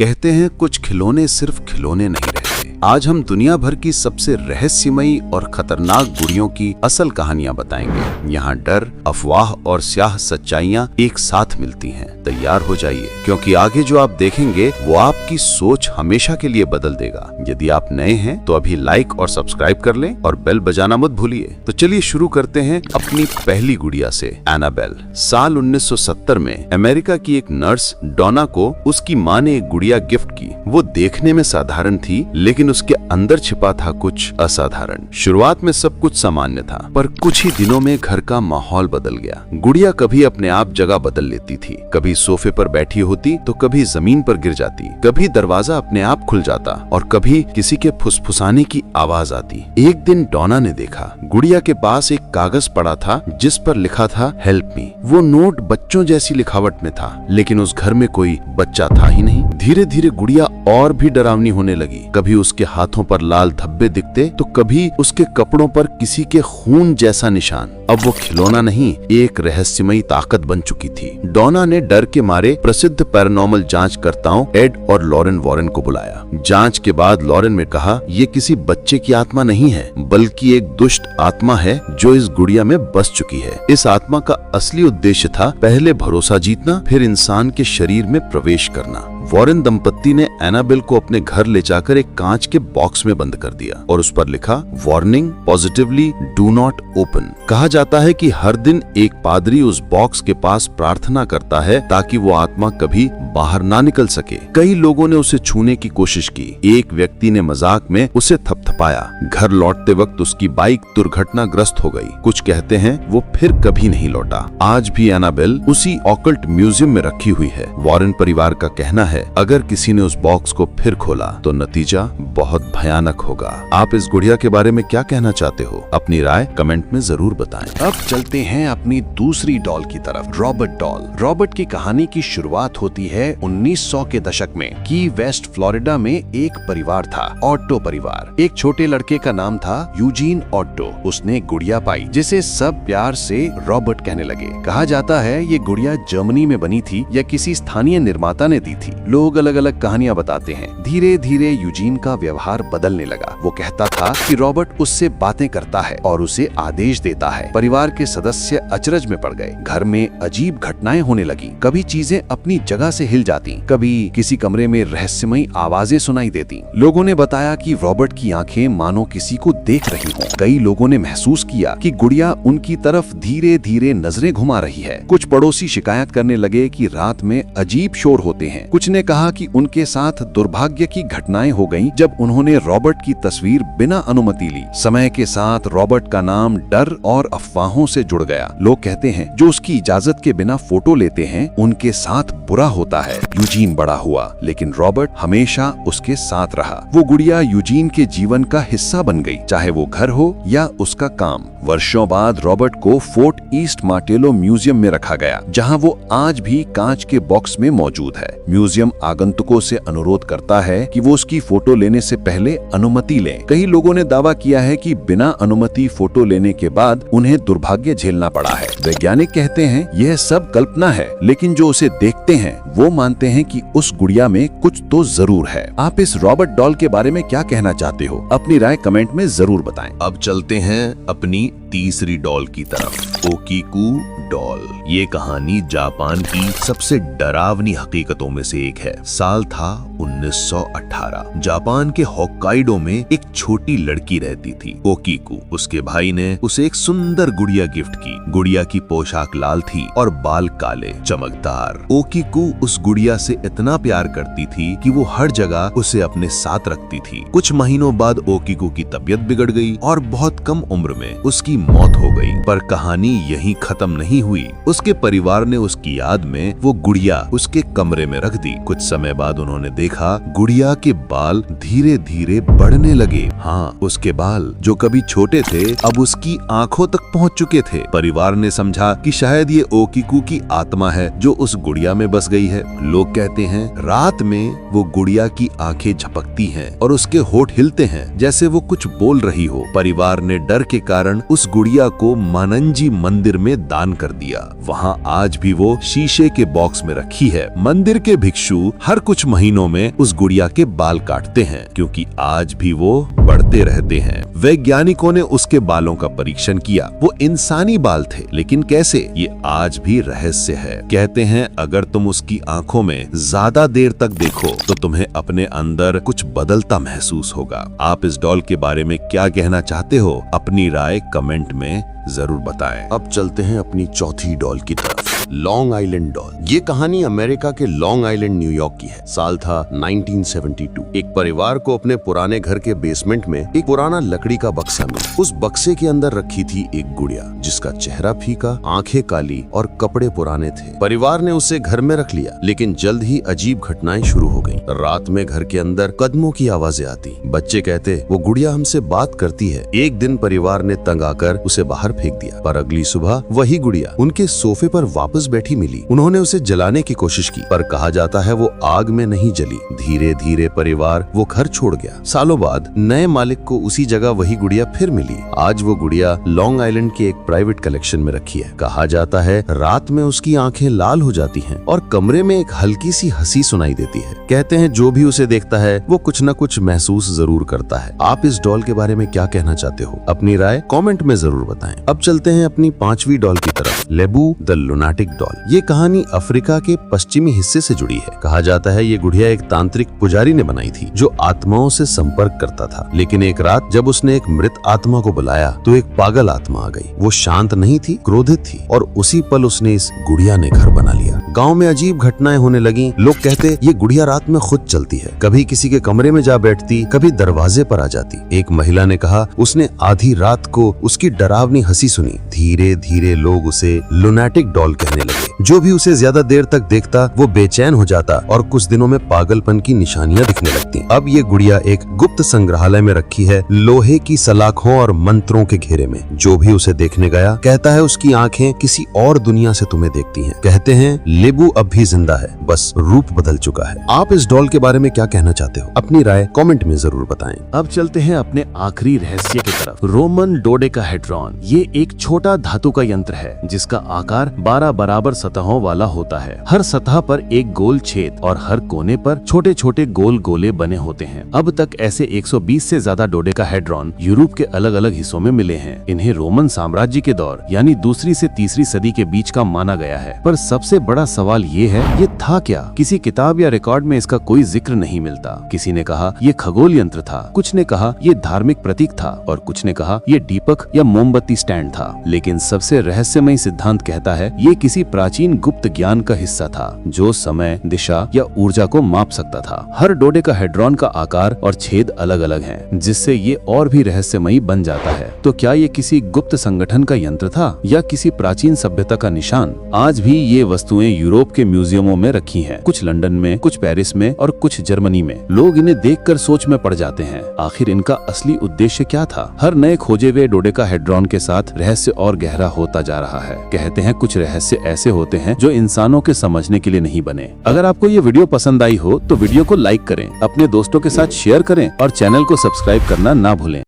कहते हैं कुछ खिलौने सिर्फ खिलौने नहीं रहते। आज हम दुनिया भर की सबसे रहस्यमयी और खतरनाक गुड़ियों की असल कहानियां बताएंगे। यहाँ डर, अफवाह और स्याह सच्चाइयां एक साथ मिलती हैं। तैयार हो जाइए, क्योंकि आगे जो आप देखेंगे वो आपकी सोच हमेशा के लिए बदल देगा। यदि आप नए हैं तो अभी लाइक और सब्सक्राइब कर लें और बेल बजाना मत भूलिए। तो चलिए शुरू करते हैं अपनी पहली गुड़िया से, एनाबेल। साल 1970 में अमेरिका की एक नर्स डोना को उसकी माँ ने एक गुड़िया गिफ्ट की। वो देखने में साधारण थी, लेकिन उसके अंदर छिपा था कुछ असाधारण। शुरुआत में सब कुछ सामान्य था, पर कुछ ही दिनों में घर का माहौल बदल गया। गुड़िया कभी अपने आप जगह बदल लेती थी, कभी सोफे पर बैठी होती तो कभी जमीन पर गिर जाती, कभी दरवाजा अपने आप खुल जाता और कभी किसी के फुसफुसाने की आवाज आती। एक दिन डोना ने देखा गुड़िया के पास एक कागज पड़ा था जिस पर लिखा था हेल्प मी। वो नोट बच्चों जैसी लिखावट में था, लेकिन उस घर में कोई बच्चा था ही नहीं। धीरे धीरे गुड़िया और भी डरावनी होने लगी। कभी उसके हाथों पर लाल धब्बे दिखते तो कभी उसके कपड़ों पर किसी के खून जैसा निशान। अब वो खिलौना नहीं, एक रहस्यमयी ताकत बन चुकी थी। डोना ने डर के मारे प्रसिद्ध पैरानॉर्मल जांचकर्ताओं एड और लॉरेन वॉरेन को बुलाया। जांच के बाद लॉरेन ने कहा, ये किसी बच्चे की आत्मा नहीं है, बल्कि एक दुष्ट आत्मा है जो इस गुड़िया में बस चुकी है। इस आत्मा का असली उद्देश्य था पहले भरोसा जीतना, फिर इंसान के शरीर में प्रवेश करना। वॉरेन दंपत्ति ने एनाबेल को अपने घर ले जाकर एक कांच के बॉक्स में बंद कर दिया और उस पर लिखा, warning, positively do not open. कहा जाता है कि हर दिन एक पादरी उस बॉक्स के पास प्रार्थना करता है ताकि वो आत्मा कभी बाहर ना निकल सके। कई लोगों ने उसे छूने की कोशिश की। एक व्यक्ति ने मजाक में उसे थपथपाया। घर लौटते वक्त उसकी बाइक दुर्घटनाग्रस्त हो गई। कुछ कहते हैं वो फिर कभी नहीं लौटा। आज भी एनाबेल उसी ऑकल्ट म्यूजियम में रखी हुई है। वॉरेन परिवार का कहना है, अगर किसी ने उस बॉक्स को फिर खोला तो नतीजा बहुत भयानक होगा। आप इस गुड़िया के बारे में क्या कहना चाहते हो? अपनी राय कमेंट में जरूर बताएं। अब चलते हैं अपनी दूसरी डॉल की तरफ, रॉबर्ट डॉल। रॉबर्ट की कहानी की शुरुआत होती है 1900 के दशक में। की वेस्ट फ्लोरिडा में एक परिवार था, ऑट्टो परिवार। एक छोटे लड़के का नाम था यूजीन ऑट्टो। उसने एक गुड़िया पाई जिसे सब प्यार से रॉबर्ट कहने लगे। कहा जाता है ये गुड़िया जर्मनी में बनी थी या किसी स्थानीय निर्माता ने दी थी। लोग अलग अलग कहानियां बताते हैं। धीरे धीरे यूजीन का व्यवहार बदलने लगा। वो कहता था कि रॉबर्ट उससे बातें करता है और उसे आदेश देता है। परिवार के सदस्य अचरज में पड़ गए। घर में अजीब घटनाएं होने लगी। कभी चीजें अपनी जगह से हिल जाती, कभी किसी कमरे में रहस्यमयी आवाजें सुनाई देती। लोगों ने बताया कि रॉबर्ट की आंखें मानो किसी को देख रही हों। कई लोगों ने महसूस किया कि गुड़िया उनकी तरफ धीरे धीरे नजरें घुमा रही है। कुछ पड़ोसी शिकायत करने लगे कि रात में अजीब शोर होते हैं। कुछ ने कहा कि उनके साथ दुर्भाग्य की घटनाएं हो गईं जब उन्होंने रॉबर्ट की तस्वीर बिना अनुमति ली। समय के साथ रॉबर्ट का नाम डर और अफवाहों से जुड़ गया। लोग कहते हैं जो उसकी इजाजत के बिना फोटो लेते हैं उनके साथ बुरा होता है। यूजीन बड़ा हुआ, लेकिन रॉबर्ट हमेशा उसके साथ रहा। वो गुड़िया यूजीन के जीवन का हिस्सा बन गई, चाहे वो घर हो या उसका काम। वर्षों बाद रॉबर्ट को फोर्ट ईस्ट मार्टेलो म्यूजियम में रखा गया, जहां वो आज भी कांच के बॉक्स में मौजूद है। म्यूजियम आगंतुकों से अनुरोध करता है कि वो उसकी फोटो लेने से पहले अनुमति लें। कई लोगों ने दावा किया है कि बिना अनुमति फोटो लेने के बाद उन्हें दुर्भाग्य झेलना पड़ा है। वैज्ञानिक कहते हैं यह सब कल्पना है, लेकिन जो उसे देखते हैं वो मानते हैं कि उस गुड़िया में कुछ तो जरूर है। आप इस रॉबर्ट डॉल के बारे में क्या कहना चाहते हो? अपनी राय कमेंट में जरूर बताएं। अब चलते हैं अपनी तीसरी डॉल की तरफ, ओकीकू डॉल। ये कहानी जापान की सबसे डरावनी हकीकतों में से एक है। साल था 1918। जापान के होक्काइडो में एक छोटी लड़की रहती थी, ओकीकू। उसके भाई ने उसे एक सुंदर गुड़िया गिफ्ट की। गुड़िया की पोशाक लाल थी और बाल काले चमकदार। ओकीकू उस गुड़िया से इतना प्यार करती थी कि वो हर जगह उसे अपने साथ रखती थी। कुछ महीनों बाद ओकीकू की तबीयत बिगड़ गई और बहुत कम उम्र में उसकी मौत हो गई। पर कहानी यहीं खत्म नहीं हुई। उसके परिवार ने उसकी याद में वो गुड़िया उसके कमरे में रख दी। कुछ समय बाद उन्होंने देखा गुड़िया के बाल धीरे धीरे बढ़ने लगे। हाँ, उसके बाल जो कभी छोटे थे अब उसकी आंखों तक पहुंच चुके थे। परिवार ने समझा कि शायद ये ओकीकू की आत्मा है जो उस गुड़िया में बस गई है। लोग कहते हैं रात में वो गुड़िया की आंखें झपकती हैं और उसके होठ हिलते हैं जैसे वो कुछ बोल रही हो। परिवार ने डर के कारण उस गुड़िया को मानंजी मंदिर में दान कर कर दिया। वहाँ आज भी वो शीशे के बॉक्स में रखी है। मंदिर के भिक्षु हर कुछ महीनों में उस गुड़िया के बाल काटते हैं, क्योंकि आज भी वो बढ़ते रहते हैं। वैज्ञानिकों ने उसके बालों का परीक्षण किया। वो इंसानी बाल थे, लेकिन कैसे, ये आज भी रहस्य है। कहते हैं अगर तुम उसकी आंखों में ज्यादा देर तक देखो तो तुम्हें अपने अंदर कुछ बदलता महसूस होगा। आप इस डॉल के बारे में क्या कहना चाहते हो? अपनी राय कमेंट में जरूर बताएं। अब चलते हैं अपनी चौथी डॉल की तरफ, लॉन्ग आइलैंड डॉल। ये कहानी अमेरिका के लॉन्ग आइलैंड न्यूयॉर्क की है। साल था 1972। एक परिवार को अपने पुराने घर के बेसमेंट में एक पुराना लकड़ी का बक्सा मिला। उस बक्से के अंदर रखी थी एक गुड़िया जिसका चेहरा फीका, आंखें काली और कपड़े पुराने थे। परिवार ने उसे घर में रख लिया, लेकिन जल्द ही अजीब घटनाएं शुरू हो गईं। रात में घर के अंदर कदमों की आवाजें आती। बच्चे कहते वो गुड़िया हमसे बात करती है। एक दिन परिवार ने तंग आकर उसे बाहर फेंक दिया, पर अगली सुबह वही गुड़िया उनके सोफे पर वापस बैठी मिली। उन्होंने उसे जलाने की कोशिश की, पर कहा जाता है वो आग में नहीं जली। धीरे धीरे परिवार वो घर छोड़ गया। सालों बाद नए मालिक को उसी जगह वही गुड़िया फिर मिली। आज वो गुड़िया लॉन्ग आइलैंड के एक प्राइवेट कलेक्शन में रखी है। कहा जाता है रात में उसकी आंखें लाल हो जाती हैं और कमरे में एक हल्की सी हंसी सुनाई देती है। कहते हैं जो भी उसे देखता है वो कुछ न कुछ महसूस जरूर करता है। आप इस डॉल के बारे में क्या कहना चाहते हो? अपनी राय कमेंट में जरूर बताएं। अब चलते हैं अपनी पांचवी डॉल की तरफ, लेबू द लुनाटिक डॉल। ये कहानी अफ्रीका के पश्चिमी हिस्से से जुड़ी है। कहा जाता है ये गुड़िया एक तांत्रिक पुजारी ने बनाई थी जो आत्माओं से संपर्क करता था। लेकिन एक रात जब उसने एक मृत आत्मा को बुलाया तो एक पागल आत्मा आ गई। वो शांत नहीं थी, क्रोधित थी, और उसी पल उसने इस गुड़िया ने घर बना लिया। गांव में अजीब घटनाएं होने लगी। लोग कहते ये गुड़िया रात में खुद चलती है, कभी किसी के कमरे में जा बैठती, कभी दरवाजे पर आ जाती। एक महिला ने कहा उसने आधी रात को उसकी डरावनी हंसी सुनी। धीरे धीरे लोग उसे लुनाटिक डॉल कहने लगे। जो भी उसे ज्यादा देर तक देखता वो बेचैन हो जाता और कुछ दिनों में पागलपन की निशानियां दिखने लगती। अब ये गुड़िया एक गुप्त संग्रहालय में रखी है, लोहे की सलाखों और मंत्रों के घेरे में। जो भी उसे देखने गया कहता है उसकी आंखें किसी और दुनिया से तुम्हें देखती हैं। कहते हैं लेबू अब भी जिंदा है, बस रूप बदल चुका है। आप इस डॉल के बारे में क्या कहना चाहते हो? अपनी राय कमेंट में जरूर बताएं। अब चलते हैं अपने आखिरी रहस्य की तरफ, रोमन डोडेकाहेड्रॉन। ये एक छोटा धातु का यंत्र है जिसका आकार 12 बराबर सतहों वाला होता है। हर सतह पर एक गोल छेद और हर कोने पर छोटे छोटे गोल गोले बने होते हैं। अब तक ऐसे 120 से ज्यादा डोडेकाहेड्रॉन यूरोप के अलग अलग हिस्सों में मिले हैं। इन्हें रोमन साम्राज्य के दौर यानी दूसरी से तीसरी सदी के बीच का माना गया है। पर सबसे बड़ा सवाल ये है ये था क्या? किसी किताब या रिकॉर्ड में इसका कोई जिक्र नहीं मिलता। किसी ने कहा ये खगोल यंत्र था, कुछ ने कहा ये धार्मिक प्रतीक था और कुछ ने कहा ये दीपक या मोमबत्ती स्टैंड था। लेकिन सबसे रहस्यमय सिद्धांत कहता है ये किसी प्राचीन गुप्त ज्ञान का हिस्सा था जो समय, दिशा या ऊर्जा को माप सकता था। हर डोडेकाहेड्रॉन का आकार और छेद अलग अलग हैं, जिससे ये और भी रहस्यमयी बन जाता है। तो क्या ये किसी गुप्त संगठन का यंत्र था या किसी प्राचीन सभ्यता का निशान? आज भी ये वस्तुएं यूरोप के म्यूजियमों में रखी हैं, कुछ लंदन में, कुछ पेरिस में और कुछ जर्मनी में। लोग इन्हें देखकर सोच में पड़ जाते हैं, आखिर इनका असली उद्देश्य क्या था? हर नए खोजे हुए डोडेकाहेड्रॉन के साथ रहस्य और गहरा होता जा रहा है। कहते हैं कुछ रहस्य ऐसे होते हैं जो इंसानों के समझने के लिए नहीं बने। अगर आपको ये वीडियो पसंद आई हो तो वीडियो को लाइक करें, अपने दोस्तों के साथ शेयर करें और चैनल को सब्सक्राइब करना ना भूलें।